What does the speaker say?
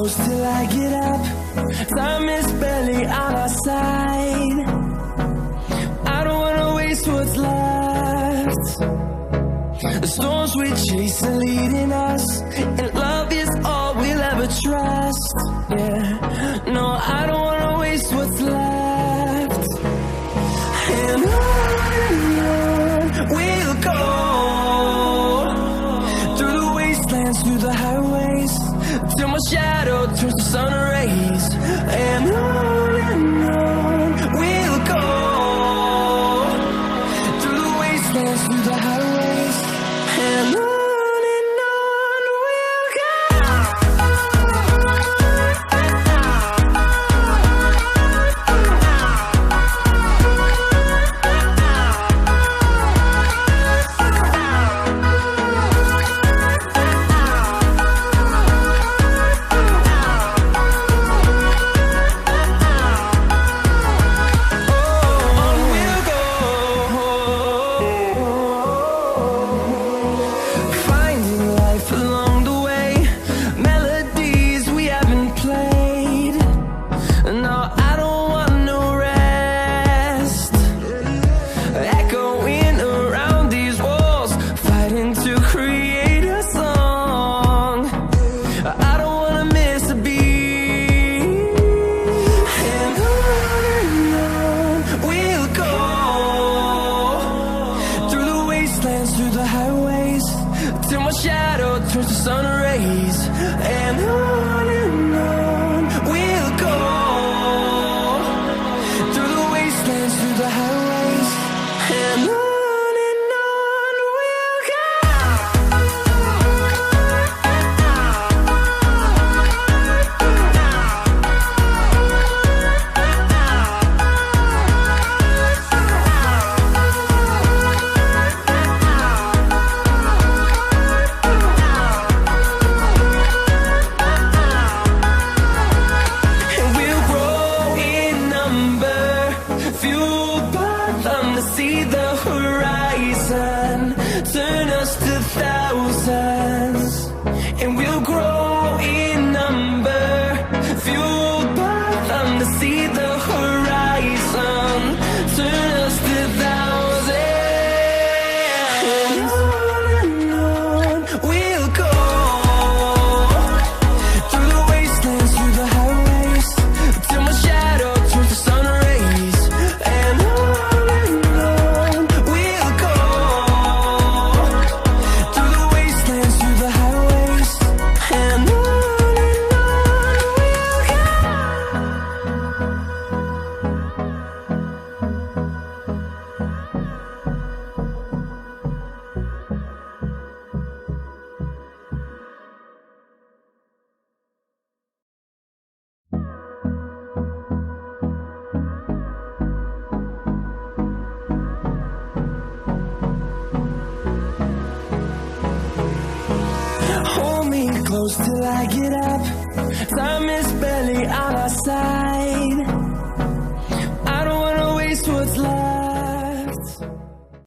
close till I get up. Time is barely on our side. I don't wanna waste what's left. The storms we chase are leading us, and love is all we'll ever trust. Yeah, no, I don't wanna waste what's left. And on we'll go, through the wastelands, through the highways, till my shadow turns to sun rays. And on we'll go, through the wastelands, through the highways, and on we'll go. Through the highways, till my shadow turns to sun rays. And on we'll go, through the wastelands, through the highways, and on we'll go. See the horizon, turn us to thousands, and we'll grow in number, fueled by them to see the horizon, turn us to thousands, and on we'll go, through the wastelands, through the highways, till my shadow turns to sun rays. And hold me close till I get up. Time is barely on our side. I don't wanna waste what's left.